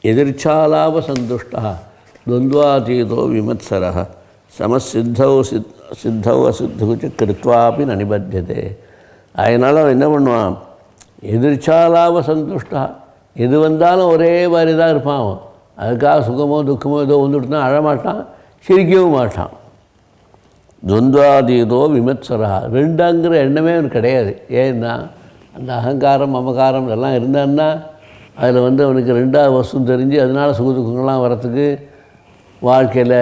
எதிர்ச்சாலாப சந்துஷ்டா துவந்த்வாதீதோ விமத்சரः சமசித்தௌ சித்தௌ அசித்தௌ கிருத்வாபி நனிபத்தியதே. அதனால் அவன் என்ன பண்ணுவான், எதிர்ச்சாலாப சந்துஷ்டா, எது வந்தாலும் ஒரே மாதிரி தான் இருப்பான் அவன். அதுக்காக சுகமோ துக்கமோ ஏதோ வந்துட்டுனா அழமாட்டான், சிரிக்கவும் மாட்டான். துவந்த்வாதீதோ விமத்சரா, ரெண்டாங்கிற எண்ணமே அவனுக்கு கிடையாது. ஏன்னா அந்த அகங்காரம் மமகாரம் இதெல்லாம் இருந்தான்னா அதில் அவனுக்கு ரெண்டாவது வஸ்து தெரிஞ்சு அதனால் சுக துக்கங்கள்லாம் வரத்துக்கு, வாழ்க்கையில்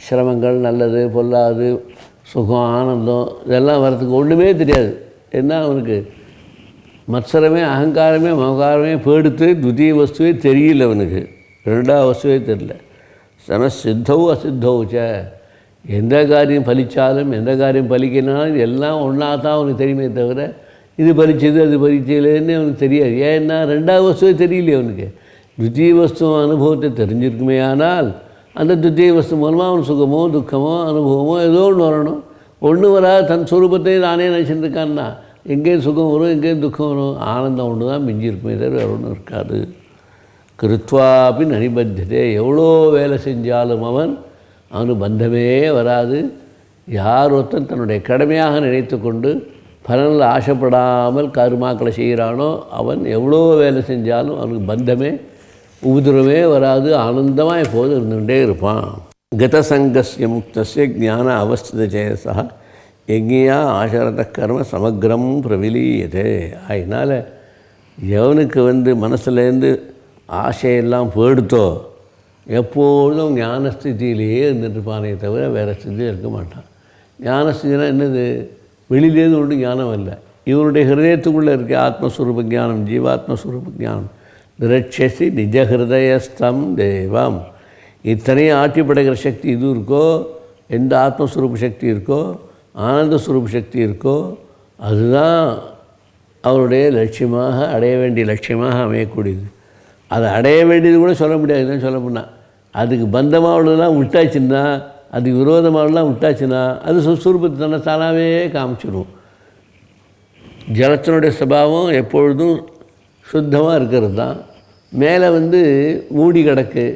சிரமங்கள் நல்லது பொல்லாது சுகம் ஆனந்தம் இதெல்லாம் வரத்துக்கு ஒன்றுமே தெரியாது. ஏன்னா அவனுக்கு மத்சரமே அகங்காரமே மமகாரமே போடுத்து துதிய வஸ்துவே தெரியல, அவனுக்கு ரெண்டாவது வஸ்துவே தெரியல. சமசித்தௌ அசித்தௌச்ச, எந்த காரியம் பலித்தாலும் எந்த காரியம் பலிக்கினாலும் எல்லாம் ஒன்றா தான் அவனுக்கு தெரியுமே தவிர இது பலிச்சது அது பலிச்சதுன்னு அவனுக்கு தெரியாது. ஏன்னா ரெண்டாவது வஸ்துவே தெரியலையே அவனுக்கு. துத்திய வஸ்து அனுபவத்தை தெரிஞ்சிருக்குமே ஆனால் அந்த துத்திய வஸ்து மூலமாக அவன் சுகமோ துக்கமோ அனுபவமோ ஏதோ ஒன்று வரணும். ஒன்று வராது தன் சுரூபத்தை நானே நினச்சிருக்கான்னா எங்கேயும் சுகம் வரும் எங்கேயும் துக்கம் வரும், ஆனந்தம் ஒன்று தான் மிஞ்சிருக்குமே தவிர வேறு ஒன்றும் இருக்காது. கிருத்வாபி நனிபத்தியதே, எவ்வளோ வேலை செஞ்சாலும் அவனு பந்தமே வராது. யார் ஒருத்தன் தன்னுடைய கடமையாக நினைத்து கொண்டு பலனில் ஆசைப்படாமல் கருமாக்களை செய்கிறானோ அவன் எவ்வளோ வேலை செஞ்சாலும் அவனுக்கு பந்தமே உபதிரமே வராது, ஆனந்தமாக எப்போது இருந்துகிட்டே இருப்பான். கதசங்கஸ்ய முக்தஸ்ய ஞான அவஸ்தித சேதசா யஜ்ஞா ஆசரத கர்ம சமக்ரம் பிரவிலீயதே. அதனால் எவனுக்கு மனசுலேருந்து ஆசையெல்லாம் போயிடுத்தோ எப்பொழுதும் ஞானஸ்திதியிலேயே இருந்துட்டுருப்பானே தவிர வேறு ஸ்திதியில் இருக்க மாட்டான். ஞானஸ்திதினா என்னது, வெளியிலேருந்து ஒன்றும் ஞானம் இல்லை, இவனுடைய ஹிருதயத்துக்குள்ளே இருக்க ஆத்மஸ்வரூப ஞானம் ஜீவாத்மஸ்வரூப ஞானம். திரட்சசி நிஜ ஹிருதயஸ்தம் தேவம், இத்தனையும் ஆட்டி படைக்கிற சக்தி இது இருக்கோ, எந்த ஆத்மஸ்வரூப சக்தி இருக்கோ ஆனந்த ஸ்வரூப சக்தி இருக்கோ அதுதான் அவருடைய லட்சியமாக அடைய வேண்டிய லட்சியமாக அமையக்கூடியது. அதை அடைய வேண்டியது கூட சொல்ல முடியாதுன்னு சொல்ல போனால், அதுக்கு பந்தமாவளெலாம் விட்டாச்சுன்னா அதுக்கு விரோதமாவளெலாம் விட்டாச்சுன்னா அது சுஸ்வரூபத்தை தானே தானாகவே காமிச்சிடும். ஜலத்தினுடைய சுபாவம் எப்பொழுதும் சுத்தமாக இருக்கிறது தான். மேலே மூடி கிடக்கு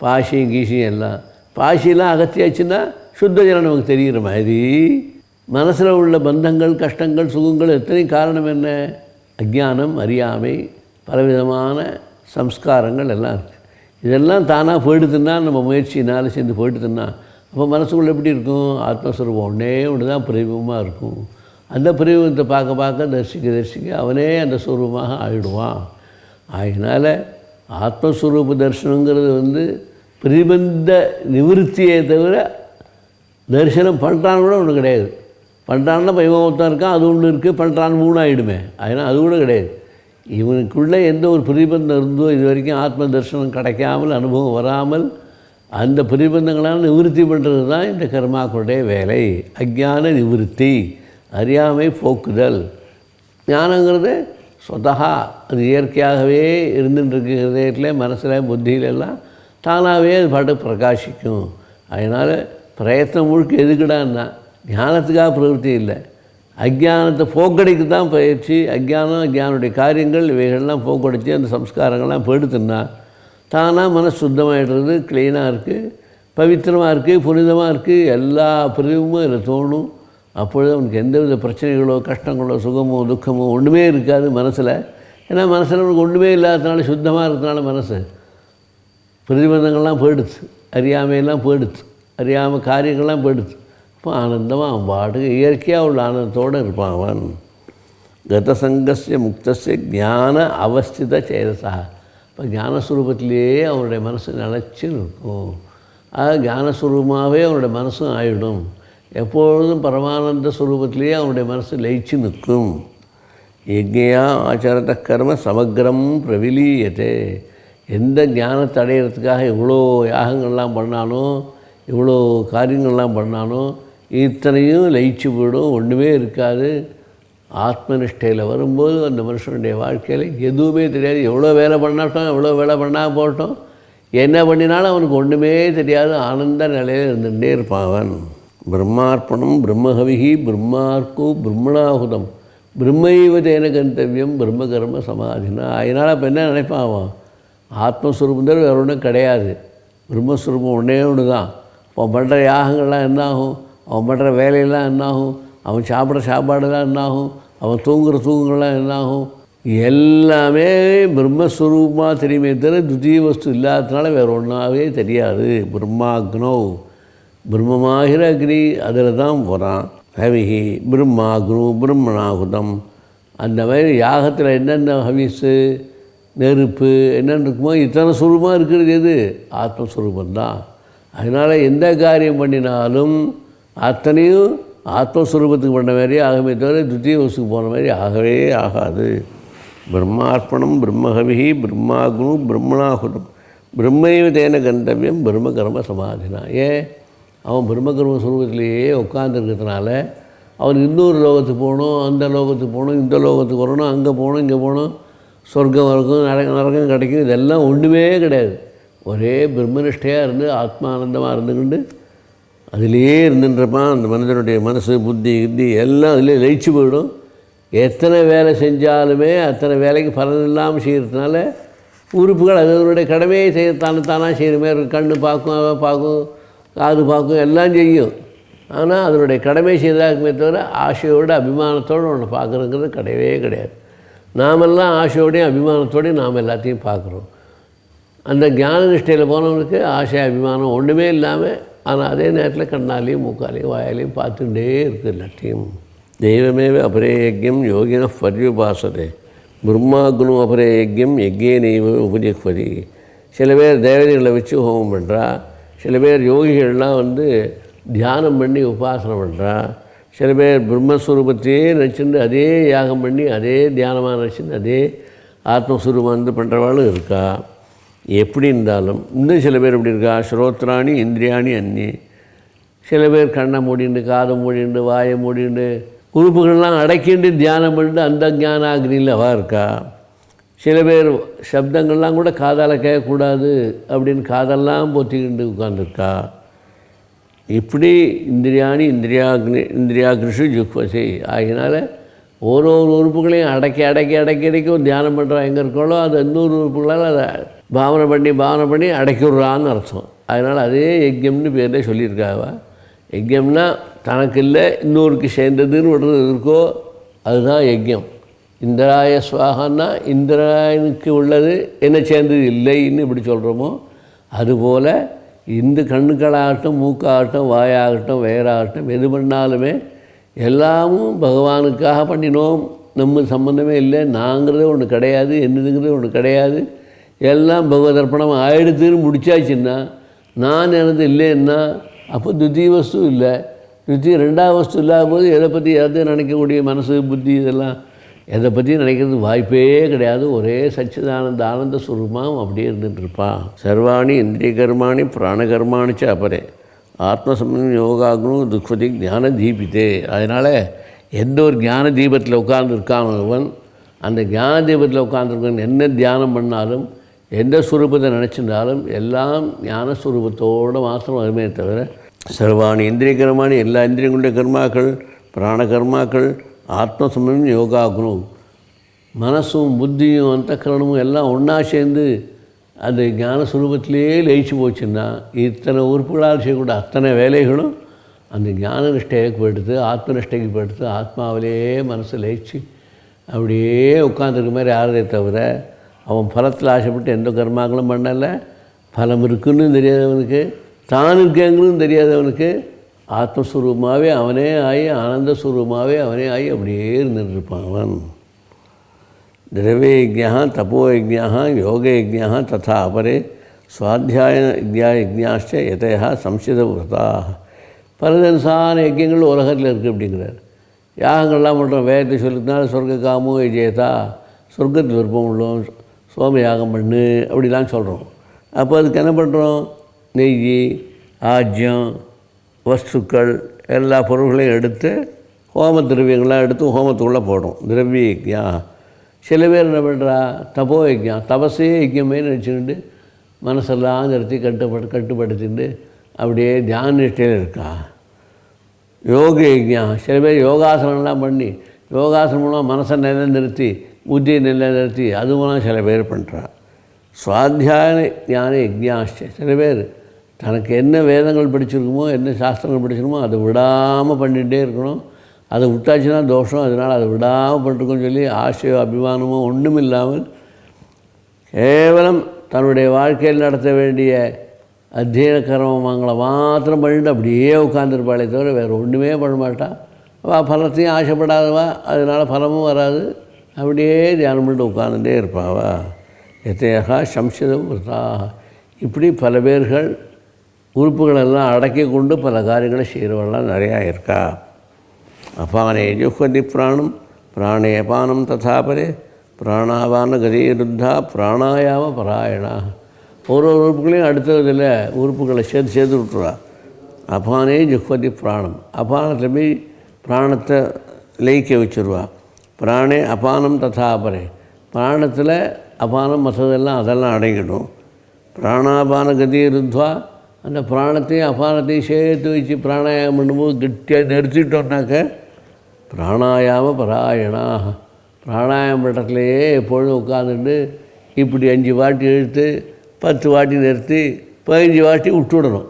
பாசியும் கீசியும் எல்லாம், பாசியெல்லாம் அகற்றியாச்சுன்னா சுத்த ஜலம் நமக்கு தெரிகிற மாதிரி மனசில் உள்ள பந்தங்கள் கஷ்டங்கள் சுகங்கள் எத்தனையும் காரணம் என்ன, அஜ்ஞானம் அறியாமை பலவிதமான சம்ஸ்காரங்கள் எல்லாம் இருக்குது. இதெல்லாம் தானாக போயிடுதுன்னா நம்ம முயற்சினால் சேர்ந்து போயிடுதுன்னா அப்போ மனசுக்குள்ளே எப்படி இருக்கும், ஆத்மஸ்வரூபம் ஒன்றே ஒன்று தான் பிரதிபமாக இருக்கும். அந்த பிரதிபத்தை பார்க்க பார்க்க தரிசிக்க அவனே அந்த ஸ்வரூபமாக ஆகிடுவான். அதனால் ஆத்மஸ்வரூப தரிசனங்கிறது பிரதிபந்த நிவர்த்தியை தவிர தரிசனம் பண்ணுறான்னு கூட ஒன்று கிடையாது. பண்ணுறான்னா பைவத்தான் இருக்கான், அது ஒன்று இருக்குது, பண்ணுறான்னு 3 ஆகிடுமே. அதனால் அது கூட கிடையாது. இவனுக்குள்ளே எந்த ஒரு பிரதிபந்தம் இருந்தோ இது வரைக்கும் ஆத்ம தரிசனம் கிடைக்காமல் அனுபவம் வராமல் அந்த பிரதிபந்தங்களால் நிவர்த்தி பண்ணுறது தான் இந்த கர்மாக்களுடைய வேலை. அஜ்ஞான நிவர்த்தி, அறியாமை போக்குதல். ஞானங்கிறது சொதகா அது இயற்கையாகவே இருந்துட்டுருக்கு, ஹிருதயத்தில் மனசில் புத்தியிலெல்லாம் தானாகவே அது பாட்டு பிரகாசிக்கும். அதனால் பிரயத்தனம் முழுக்க எதுக்குடான்னா ஞானத்துக்காக பிரவருத்தி இல்லை, அஜ்ஞானத்தை போக்கடிக்கு தான் பயிற்சி. அஜ்ஞானம் அஜ்ஞானுடைய காரியங்கள் இவைகள்லாம் போக்கடிச்சு அந்த சம்ஸ்காரங்கள்லாம் போயிடுத்துன்னா தானாக மனசு சுத்தமாகிடுறது, க்ளீனாக இருக்குது, பவித்திரமாக இருக்குது, புனிதமாக இருக்குது. எல்லா பிரிவும் இதில் தோணும். அப்பொழுது அவனுக்கு எந்தவித பிரச்சனைகளோ கஷ்டங்களோ சுகமோ துக்கமோ ஒன்றுமே இருக்காது மனசில். ஏன்னா மனசில் அவனுக்கு ஒன்றுமே இல்லாததுனால சுத்தமாக இருக்கிறதுனால மனசு பிரதிபந்தங்கள்லாம் போயிடுச்சு, அறியாமையெல்லாம் போயிடுச்சு, அறியாமல் காரியங்கள்லாம் போயிடுச்சு. இப்போ ஆனந்தமாக அவன் பாட்டுக்கு இயற்கையாக உள்ள ஆனந்தத்தோடு இருப்பான் அவன். கதசங்கஸ்ய முக்தஸ்ய ஞான அவஸ்தித சேதசா, இப்போ ஞானஸ்வரூபத்திலேயே அவனுடைய மனசு நிலச்சி இருக்கும். ஞானஸ்வரூபமாகவே அவனுடைய மனசும் ஆகிடும். எப்பொழுதும் பரமானந்த ஸ்வரூபத்திலேயே அவனுடைய மனசு லயிச்சு நிற்கும். யஜ்ஞா ஆச்சரத கர்ம சமக்ரம் பிரவிலீயதே, எந்த ஞானத்தை அடையிறதுக்காக இவ்வளோ யாகங்கள்லாம் பண்ணானோ இவ்வளோ காரியங்கள்லாம் பண்ணானோ இத்தனையும் லயிச்சு போயிடும், ஒன்றுமே இருக்காது. ஆத்மனிஷ்டையில் வரும்போது அந்த மனுஷனுடைய வாழ்க்கையில் எதுவுமே தெரியாது. எவ்வளோ வேலை பண்ணாட்டும் எவ்வளோ வேலை பண்ணால் போட்டோம் என்ன பண்ணினாலும் அவனுக்கு ஒன்றுமே தெரியாது, ஆனந்த நிலையில் இருந்துகிட்டே இருப்பான் அவன். பிரம்மார்ப்பணம் பிரம்மஹவிஹி பிரம்மார்க்கு பிரம்மணாகுதம் பிரம்மைவ தேன கந்தவியம் பிரம்மகர்ம சமாதினா. அதனால் இப்போ என்ன நினைப்பான் அவன், ஆத்மஸ்வரூபம் தவிர வேறு ஒன்றும் கிடையாது. பிரம்மஸ்வரூபம் ஒன்றே ஒன்று தான். அவன் பண்ணுற யாகங்கள்லாம் என்னாகும், அவன் பண்ணுற வேலையெல்லாம் என்னாகும், அவன் சாப்பிட்ற சாப்பாடுலாம் என்னாகும், அவன் தூங்குகிற தூங்குங்கள்லாம் என்னாகும், எல்லாமே பிரம்மஸ்வரூபமாக தெரியுமே தவிர துதிய வஸ்து இல்லாததுனால வேறு ஒன்றாவே தெரியாது. பிரம்மாக்னோ, பிரம்மமாகிற அக்னி அதில் தான் போகிறான். ஹவிஹி பிரம்மாக்னு பிரம்மணாகுதம். அந்த மாதிரி யாகத்தில் என்னென்ன ஹவிஸு நெருப்பு என்னென்ன இருக்குமோ இத்தனை சுரூபமாக இருக்கிறது எது? ஆத்மஸ்வரூபந்தான். அதனால் எந்த காரியம் பண்ணினாலும் அத்தனையும் ஆத்மஸ்வரூபத்துக்கு பண்ண மாதிரி ஆகவே தவிர துத்திய வஸ்துக்கு போன மாதிரி ஆகவே ஆகாது. பிரம்மார்ப்பணம் பிரம்மஹவிஹி பிரம்மாக்னு பிரம்மணாகுதம் பிரம்மைவ தேன கந்தவியம் பிரம்மகர்ம சமாதினா. ஏன்? அவன் பிரம்மகர்ம சுரூபத்திலேயே உட்காந்துருக்கிறதுனால அவனுக்கு இன்னொரு லோகத்துக்கு போகணும், அந்த லோகத்துக்கு போகணும், இந்த லோகத்துக்கு வரணும், அங்கே போகணும், இங்கே போகணும், சொர்க்கம் இருக்கும், நரகம் கிடைக்கும், இதெல்லாம் ஒன்றுமே கிடையாது. ஒரே பிரம்மனிஷ்டையாக இருந்து ஆத்மானந்தமாக இருந்துக்கிண்டு அதிலே இருந்துன்றப்பான். அந்த மனிதனுடைய மனசு புத்தி கித்தி எல்லாம் அதிலே லயிச்சு போயிடும். எத்தனை வேலை செஞ்சாலுமே அத்தனை வேலைக்கு பலன் இல்லாமல் செய்கிறதுனால உறுப்புகள் அதனுடைய கடமையை செய்ய தானாக செய்கிற மாதிரி கண் பார்க்கும், அதை பார்க்கும், காது பார்க்கும், எல்லாம் செய்யும். ஆனால் அதனுடைய கடமை செய்தாக்குமே தவிர ஆசையோடு அபிமானத்தோடு ஒன்று பார்க்குறங்கிறது கிடையவே கிடையாது. நாமெல்லாம் ஆசையோடையும் அபிமானத்தோடையும் நாம் எல்லாத்தையும் பார்க்குறோம். அந்த ஞான நிஷ்டையில் போனவனுக்கு ஆசை அபிமானம் ஒன்றுமே இல்லாமல், ஆனால் அதே நேரத்தில் கண்ணாலையும் மூக்காலையும் வாயாலையும் பார்த்துட்டே இருக்குது எல்லாத்தையும். தெய்வமேவ அபரே யஜ்யம் யோகின பர்யுபாசதே பிரம்மாக்னு அபரே யஜ்யம் யஜ்யே நெய்வ உபஜிக்வதி. சில பேர் தேவதைகளை வச்சு ஹோமம் பண்ணுறா, சில பேர் யோகிகள்லாம் தியானம் பண்ணி உபாசனை பண்ணுறா, சில பேர் பிரம்மஸ்வரூபத்தையே நினச்சிட்டு அதே யாகம் பண்ணி அதே தியானமாக நினச்சிட்டு அதே ஆத்மஸ்வரூபம் பண்ணுறவாளும் இருக்கா. எப்படி இருந்தாலும் இன்னும் சில பேர் எப்படி இருக்கா, ஸ்ரோத்ராணி இந்திரியாணி அன்னி. சில பேர் கண்ணை மூடிண்டு, காதை மூடிண்டு, வாயை மூடிண்டு, உறுப்புகள்லாம் அடக்கிண்டு தியானம் பண்ணிட்டு அந்த ஞானாக்னியில் அவா இருக்கா. சில பேர் சப்தங்கள்லாம் கூட காதால் கேட்கக்கூடாது அப்படின்னு காதெல்லாம் பொத்திக்கிண்டு உட்காந்துருக்கா. இப்படி இந்திரியாணி இந்திரியாகிருஷு ஜுக்வசி ஆகினால ஒரு உறுப்புகளையும் அடக்கி ஒரு தியானம் பண்ணுறா. எங்கே இருக்காளோ அது இன்னொரு உறுப்புகளால் அதை பாவனை பண்ணி அடக்கி விட்றான்னு அர்த்தம். அதனால் அதே யஜ்யம்னு பேரில் சொல்லியிருக்காவா. யஜ்யம்னா தனக்கு இல்லை இன்னொருக்கு சேர்ந்ததுன்னு விடுறது இருக்கோ அதுதான் யஜ்யம். இந்திராய ஸ்வாகன்னா இந்திராயனுக்கு உள்ளது என்ன சேர்ந்தது இல்லைன்னு இப்படி சொல்கிறோமோ அதுபோல் இந்த கண்ணுக்களாகட்டும், மூக்காகட்டும், வாயாகட்டும், வயராகட்டும் எது பண்ணாலுமே எல்லாமும் பகவானுக்காக பண்ணினோம். நம்ம சம்பந்தமே இல்லை, நாங்கிறது ஒன்று கிடையாது, என்னதுங்கிறது ஒன்று கிடையாது, எல்லாம் பகவதர்ப்பணம் ஆயிடுத்துன்னு முடிச்சாச்சுன்னா நான் எனது இல்லைன்னா அப்போ துத்திய வஸ்து இல்லை. துத்திய ரெண்டாவது வஸ்து இல்லாத போது எதை பற்றி எதை நினைக்கக்கூடிய மனசு புத்தி இதெல்லாம் எதை பற்றி நினைக்கிறது வாய்ப்பே கிடையாது. ஒரே சச்சிதானந்த ஆனந்த ஸ்வரூபமாக அப்படியே இருந்துகிட்ருப்பான். சர்வாணி இந்திரிய கர்மாணி பிராணகர்மாணிச்ச அபரே ஆத்மசம்பந்தம் யோகாக்னு துக்வதி ஞான தீபித்தே. அதனால் எந்த ஒரு ஞான தீபத்தில் உட்கார்ந்துருக்கானவன் அந்த ஞான தீபத்தில் உட்கார்ந்துருக்கவன் என்ன தியானம் பண்ணாலும் எந்த ஸ்வரூபத்தை நினச்சிருந்தாலும் எல்லாம் ஞானஸ்வரூபத்தோடு மாத்திரம் வருமே தவிர சர்வாணி இந்திரிய கர்மாணி எல்லா இந்திரியங்களுடைய கர்மாக்கள் பிராணகர்மாக்கள் ஆத்மசம்பந்தம் யோகாக்னு மனசும் புத்தியும் அந்தக்கரணமும் எல்லாம் ஒன்றா சேர்ந்து அந்த ஞானஸ்வரூபத்திலேயே லயிச்சு போச்சுன்னா இத்தனை உறுப்புகளால் செய்யக்கூடிய அத்தனை வேலைகளும் அந்த ஞான நிஷ்டைக்கு போயிடுது, ஆத்ம நிஷ்டைக்கு போயிடுது. ஆத்மாவிலேயே மனசு லயிச்சு அப்படியே உட்காந்துருக்க மாதிரி ஆறதே தவிர அவன் பலத்தில் ஆசைப்பட்டு எந்த கர்மாக்களும் பண்ணலை. பலம் இருக்குன்னு தெரியாதவனுக்கு, தான் இருக்கேங்கன்னு தெரியாதவனுக்கு ஆத்மஸ்வரூபமாகவே அவனே ஆகி ஆனந்தஸ்வரூபமாகவே அவனே ஆகி அப்படியே இருந்துருப்பான் அவன். திரவியஜ்ஞா தபோயஜ்ஞா யோகயஜ்ஞா ததா அபரே சுவாத்தியாயஜ்ஞாச்ச யதயா சம்சிதவிரதா. பலதன்சான யஜ்யங்கள் உலகத்தில் இருக்குது அப்படிங்கிறார். யாகங்கள்லாம் பண்ணுறோம், வேதத்தை சொல்லினால சொர்க்க காமோ விஜயதா, சொர்க்கத்தில் விருப்பம் உள்ளோம், சோம யாகம் பண்ணு அப்படிலாம் சொல்கிறோம். அப்போ அதுக்கு என்ன பண்ணுறோம்? நெய், ஆஜ்யம், வஸ்துக்கள் எல்லா பொருள்களையும் எடுத்து ஹோம திரவியங்கள்லாம் எடுத்து ஹோமத்துக்குள்ளே போடும். திரவிய யஜ்ஞா. சில பேர் என்ன பண்ணுறா, தபோ யஜ்ஞம், தபஸே யஜ்யமே நினச்சிக்கிட்டு மனசெல்லாம் நிறுத்தி கட்டுப்படுத்திட்டு அப்படியே தியான நிஷ்டையில் இருக்கா. யோக யஜ்ஞம், சில பேர் யோகாசனம்லாம் பண்ணி யோகாசனம் மூலம் மனசை நிலை நிறுத்தி புத்தியை நிலை நிறுத்தி அது மூலம் சில பேர் பண்ணுறா. சுவாத்தியான ஞான யஜ்ஞாச்ச. சில பேர் தனக்கு என்ன வேதங்கள் படிச்சிருக்குமோ, என்ன சாஸ்திரங்கள் படிச்சிருக்குமோ அதை விடாமல் பண்ணிகிட்டே இருக்கணும். அதை விட்டாச்சுன்னா தோஷம், அதனால் அதை விடாமல் பண்ணிருக்கோன்னு சொல்லி ஆசையோ அபிமானமோ ஒன்றும் இல்லாமல் கேவலம் தன்னுடைய வாழ்க்கையில் நடத்த வேண்டிய அத்தியன கர்மங்களை மாத்திரம் பண்ணிட்டு அப்படியே உட்காந்துருப்பாளே தவிர வேறு ஒன்றுமே பண்ண மாட்டான். பலத்தையும் ஆசைப்படாதவா, அதனால் பலமும் வராது. அப்படியே தியானம் பண்ணிட்டு உட்காந்துட்டே இருப்பாவா. எத்தையாக சம்சிதம் விரதாக. இப்படி பல பேர்கள் உறுப்புகளெல்லாம் அடக்கி கொண்டு பல காரியங்களை செய்கிறவெல்லாம் நிறையா இருக்கா. அபானே ஜுஹ்வதி பிராணம் பிராணே அபானம் ததாபரே பிராணாபான கதிருத்தா பிராணாயாம பராயணா. ஒரு உறுப்புகளையும் அடுத்ததில் உறுப்புகளை சேர்த்து விட்டுருவா. அபானே ஜுஹ்வதி பிராணம், அபானத்தில் போய் பிராணத்தை லயிக்க வச்சுருவா. பிராணே அபானம் ததாபரே, பிராணத்தில் அபானம் மற்றதெல்லாம் அதெல்லாம் அடங்கிடும். பிராணாபான கதிருத்வா, அந்த பிராணத்தையும் அபானத்தையும் சேர்த்து வச்சு பிராணாயாமம் பண்ணும்போது கெட்டியாக நிறுத்திட்டோம்னாக்க பிராணாயாம பராயணா. பிராணாயாம இடத்துலையே எப்பொழுதும் உட்காந்துட்டு இப்படி 5 வாட்டி இழுத்து 10 வாட்டி நிறுத்தி 15 வாட்டி விட்டுவிடணும்.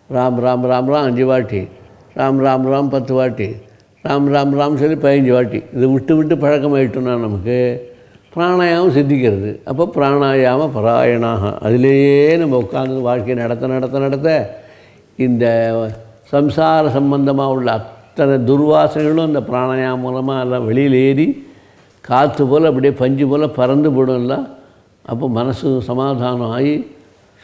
ராம் ராம் ராம் ராம் 5 வாட்டி, ராம் ராம் ராம் 10 வாட்டி, ராம் ராம் ராம் சொல்லி 15 வாட்டி. இது விட்டு விட்டு பழக்கமாயிட்டோம்னா நமக்கு பிராணாயாமம் சித்திக்கிறது. அப்போ பிராணாயாம பராயணாக, அதிலேயே நம்ம உட்காந்து வாழ்க்கையை நடத்த இந்த சம்சார சம்பந்தமாக உள்ள அத்தனை துர்வாசனைகளும் இந்த பிராணாயாமம் மூலமாக எல்லாம் வெளியில் ஏறி காற்று போல் அப்படியே பஞ்சு போல் பறந்து போடும்ல. அப்போ மனசு சமாதானம் ஆகி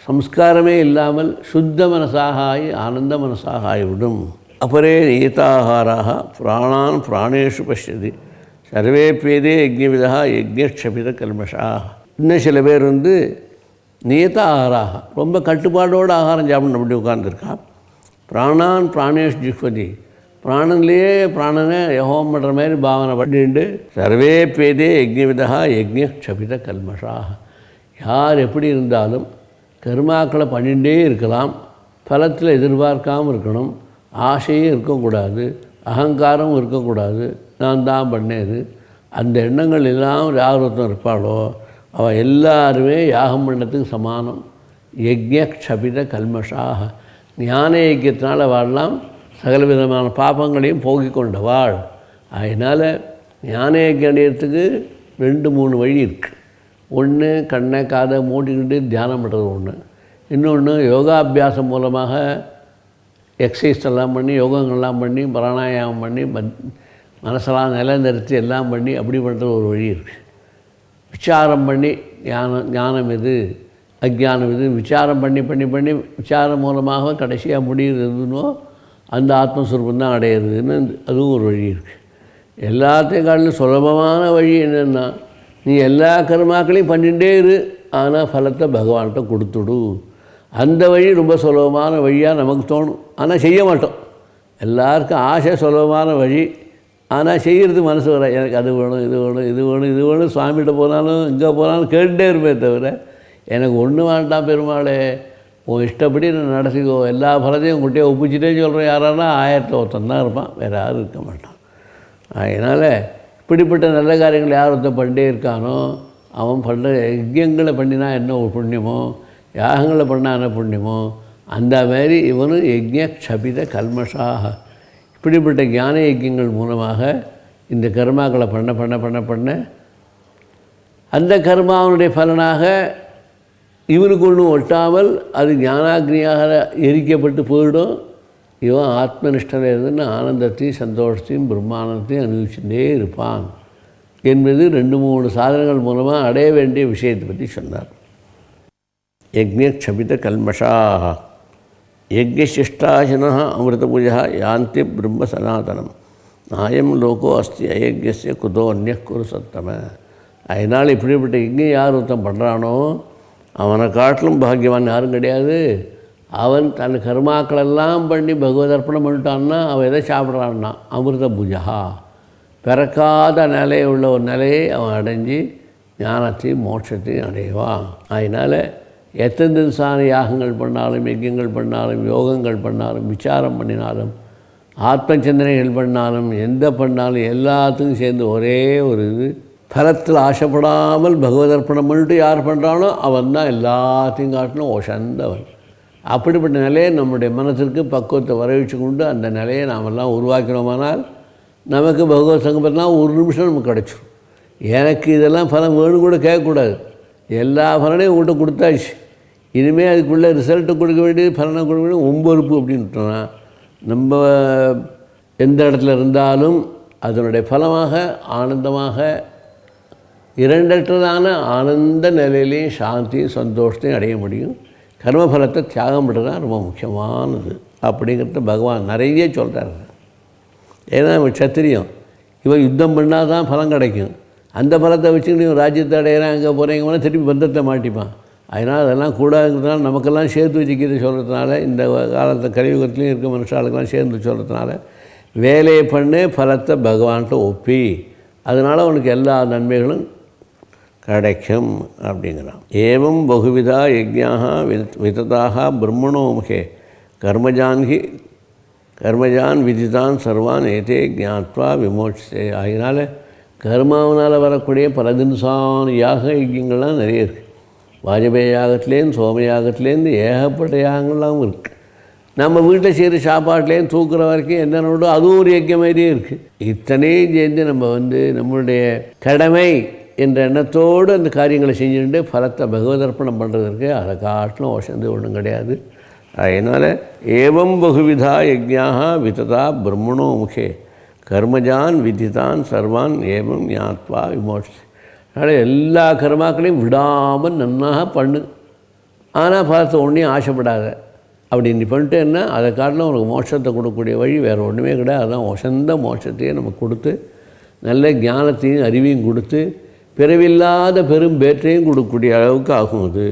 சம்ஸ்காரமே இல்லாமல் சுத்த மனசாக ஆகி ஆனந்த மனசாக ஆகிவிடும். அப்புறே நீதாகாராக பிராணான் பிராணேஷு பஷ்யதி சர்வேப்பியதே யஜ்ஞவிதா யஜ்ஞக்ஷபித கல்மஷா. இன்னும் சில பேர் நியத ஆகாராக ரொம்ப கட்டுப்பாடோடு ஆகாரம் சாப்பிடணும் அப்படி உட்கார்ந்துருக்கான். பிராணான் பிராணேஷ் ஜிஹ்வதி, பிராணன்லேயே பிராணனை யஹோம் பண்ணுற மாதிரி பாவனை பண்ணிட்டு சர்வேப்பியதே யஜ்ஞவிதா யஜ்ஞக்ஷபித கல்மஷா. யார் எப்படி இருந்தாலும் கர்மாக்களை பண்ணிகிட்டே இருக்கலாம், பலத்தில் எதிர்பார்க்காமல் இருக்கணும், ஆசையும் இருக்கக்கூடாது, அகங்காரம் இருக்கக்கூடாது, நான் தான் பண்ணேது அந்த எண்ணங்கள் எல்லாம் யார் ஒருத்தன் இருப்பாளோ அவள் எல்லாருமே யாகம் பண்ணத்துக்கு சமானம். யஜ்ஞக்ஷபித கல்மஷாக, ஞான யஜ்யத்தினால் வாழலாம், சகல விதமான பாபங்களையும் போக்கிக் கொண்டவாள். அதனால் ஞான யஜ்யம் அடையிறதுக்கு 2-3 வழி இருக்குது. ஒன்று கண்ணை காதை மூடிக்கிட்டு தியானம் பண்ணுறது ஒன்று, இன்னொன்று யோகாபியாசம் மூலமாக எக்ஸசைஸ் எல்லாம் பண்ணி யோகங்கள்லாம் பண்ணி பிராணாயாமம் பண்ணி மனசெல்லாம் நிலைநிறுத்தி எல்லாம் பண்ணி அப்படி பண்ணுறது ஒரு வழி இருக்குது. விசாரம் பண்ணி ஞானம் எது அஜ்ஞானம் எது விசாரம் பண்ணி பண்ணி பண்ணி விசாரம் மூலமாக கடைசியாக முடிகிறதுன்னோ அந்த ஆத்மஸ்வரூபம் தான் அடையிறதுன்னு அதுவும் ஒரு வழி இருக்குது. எல்லாத்தையும் காட்டிலும் சுலபமான வழி என்னென்னா, நீ எல்லா கர்மாக்களையும் பண்ணிகிட்டே இரு, ஆனால் ஃபலத்தை பகவான்கிட்ட கொடுத்துடு. அந்த வழி ரொம்ப சுலபமான வழியாக நமக்கு தோணும், ஆனால் செய்ய மாட்டோம். எல்லாருக்கும் ஆசை சுலபமான வழி, ஆனால் செய்கிறது மனசு வர எனக்கு அது வேணும் இது வேணும் இது வேணும் இது வேணும். சுவாமிகிட்ட போனாலும் எங்கே போனாலும் கேட்டுட்டே இருப்பேன் தவிர எனக்கு ஒன்று வேண்டாம் பெருமாளே, உன் இஷ்டப்படி நான் நடத்திக்கோ, எல்லா பலத்தையும் குட்டியை ஒப்பிச்சுட்டே சொல்கிறேன். யாரானா 1000 தான் இருப்பான், வேறு யாரும் இருக்க மாட்டான். அதனால் இப்படிப்பட்ட நல்ல காரியங்கள் யார் ஒருத்தன் பண்ணிட்டே இருக்கானோ அவன் பண்ணுற யஜ்யங்களை பண்ணினா என்ன ஒரு புண்ணியமோ, யாகங்களை பண்ணால் என்ன புண்ணியமோ, அந்த மாதிரி இவனும் யஜ்ஞக்ஷபித கல்மஷாக. இப்படிப்பட்ட ஞான யஜ்யங்கள் மூலமாக இந்த கர்மாக்களை பண்ண பண்ண பண்ண பண்ண அந்த கர்மாவனுடைய பலனாக இவனுக்கு ஒன்றும் ஒட்டாமல் அது ஞானாக்னியாக எரிக்கப்பட்டு போயிடும். இவன் ஆத்மனிஷ்டனை இருந்துன்னு ஆனந்தத்தையும் சந்தோஷத்தையும் பிரம்மானத்தையும் அனுபவிச்சுட்டே இருப்பான் என்பது 2-3 சாதனங்கள் மூலமாக அடைய வேண்டிய விஷயத்தை பற்றி சொன்னார். யஜ்ஞக்ஷபித கல்மஷாக யஜ்ஞசிஷ்டாசன அமிர்தபூஜா யாந்தி பிரம்ம சனாதனம் நாயம் லோகோ அஸ்தி அயஜ்ஞஸ்ய குதோ அந்நிய குரு சத்தம. அதனால் இப்படிப்பட்ட யஜ்ஞம் யார் ஒருத்தன் பண்ணுறானோ அவனை காட்டிலும் பாக்கியவான் யாரும் கிடையாது. அவன் தன் கர்மாக்களெல்லாம் பண்ணி பகவத் அர்ப்பணம் பண்ணிட்டான்னா அவன் எதை சாப்பிட்றான்னா அமிர்த பூஜா, பிறக்காத நிலை உள்ள ஒரு நிலையை அவன் அடைஞ்சி ஞானத்தையும் மோட்சத்தையும் அடைவான். அதனால் எத்தனை தினசான யாகங்கள் பண்ணாலும் யஜ்யங்கள் பண்ணாலும் யோகங்கள் பண்ணாலும் விசாரம் பண்ணினாலும் ஆத்ம சிந்தனைகள் பண்ணாலும் எந்த பண்ணாலும் எல்லாத்துக்கும் சேர்ந்து ஒரே ஒரு இது பலத்தில் ஆசைப்படாமல் பகவதர்ப்பணம் பண்ணிட்டு யார் பண்ணுறானோ அவன் தான் எல்லாத்தையும் காட்டிலும் ஒசந்தவன். அப்படிப்பட்ட நிலையை நம்முடைய மனத்திற்கு பக்குவத்தை வரவழைச்சு கொண்டு அந்த நிலையை நாமெல்லாம் உருவாக்கினோமானால் நமக்கு பகவத் சங்கல்பம்லாம் ஒரு நிமிஷம் நமக்கு கிடச்சிடும். எனக்கு இதெல்லாம் பலம் வேணும் கூட கேட்கக்கூடாது, எல்லா பலனையும் உங்கள்கிட்ட கொடுத்தாச்சு, இனிமேல் அதுக்குள்ளே ரிசல்ட்டு கொடுக்க வேண்டியது பலனை கொடுக்க வேண்டியது ஒம்பொறுப்பு அப்படின்ட்டோன்னா நம்ம எந்த இடத்துல இருந்தாலும் அதனுடைய பலமாக ஆனந்தமாக இரண்டற்றதான ஆனந்த நிலையிலையும் சாந்தியும் சந்தோஷத்தையும் அடைய முடியும். கர்மபலத்தை தியாகம் பண்ணுறது தான் ரொம்ப முக்கியமானது அப்படிங்கிறத பகவான் நிறைய சொல்கிறார். ஏன்னா இவன் சத்திரியம், இவன் யுத்தம் பண்ணால் தான் பலம் கிடைக்கும். அந்த பலத்தை வச்சுக்கிட்டு இவன் ராஜ்யத்தை அடையிறான், அங்கே போகிறீங்கன்னா திருப்பி பந்தத்தை மாட்டிப்பான். அதனால் அதெல்லாம் கூடாதுங்கிறதுனால நமக்கெல்லாம் சேர்த்து வச்சுக்கிறது சொல்கிறதுனால, இந்த காலத்தில் கலியுகத்துலேயும் இருக்க மனுஷாளுக்கெல்லாம் சேர்ந்து சொல்கிறதுனால வேலையை பண்ணு, பலத்தை பகவான்கிட்ட ஒப்பி, அதனால் அவனுக்கு எல்லா நன்மைகளும் கிடைக்கும் அப்படிங்கிறான். ஏவம் பகுவிதா யஜ்ஞாः விததாக பிரம்மணோ முகே கர்மஜான் விதிதான் சர்வான் ஏதே ஜாத்வா விமோட்சே. அதனால் கர்மாவனால் வரக்கூடிய பல தினசான யாக யஜ்யங்கள்லாம் நிறைய இருக்குது. வாஜபேய யாகத்துலேருந்து சோம யாகத்துலேருந்து ஏகப்பட்ட யாகங்கள்லாம் இருக்குது. நம்ம வீட்டில் செய்கிற சாப்பாட்லேருந்து தூக்குற வரைக்கும் என்னென்னோட அதுவும் ஒரு யஜ்யம் மாதிரியே இருக்குது. இத்தனையும் சேர்ந்து நம்ம நம்மளுடைய கடமை என்ற எண்ணத்தோடு அந்த காரியங்களை செஞ்சுட்டு பலத்தை பகவதர்ப்பணம் பண்ணுறதுக்கு அதை காட்டிலும் வசந்து ஒன்றும் கிடையாது. அதனால் ஏவம் பகுவிதா யஜ்ஞாः விததா பிரம்மணோ முகே கர்மஜான் விதிதான் சர்வான் ஏவம் ஞாத்வா விமோட்சே. அதனால் எல்லா கர்மாக்களையும் விடாமல் நன்னாக பண்ணு, ஆனால் பலத்தை ஒன்றையும் ஆசைப்படாத. அப்படி நீ பண்ணிட்டேன்னா அதை காட்டிலும் உனக்கு மோட்சத்தை கொடுக்கக்கூடிய வழி வேறு ஒன்றுமே கிடையாது. அதுதான் வசந்த மோட்சத்தையே நமக்கு கொடுத்து நல்ல ஞானத்தையும் அறிவையும் கொடுத்து பிறவில்லாத பெரும் பேற்றையும் கொடுக்கக்கூடிய அளவுக்கு ஆகும் அது.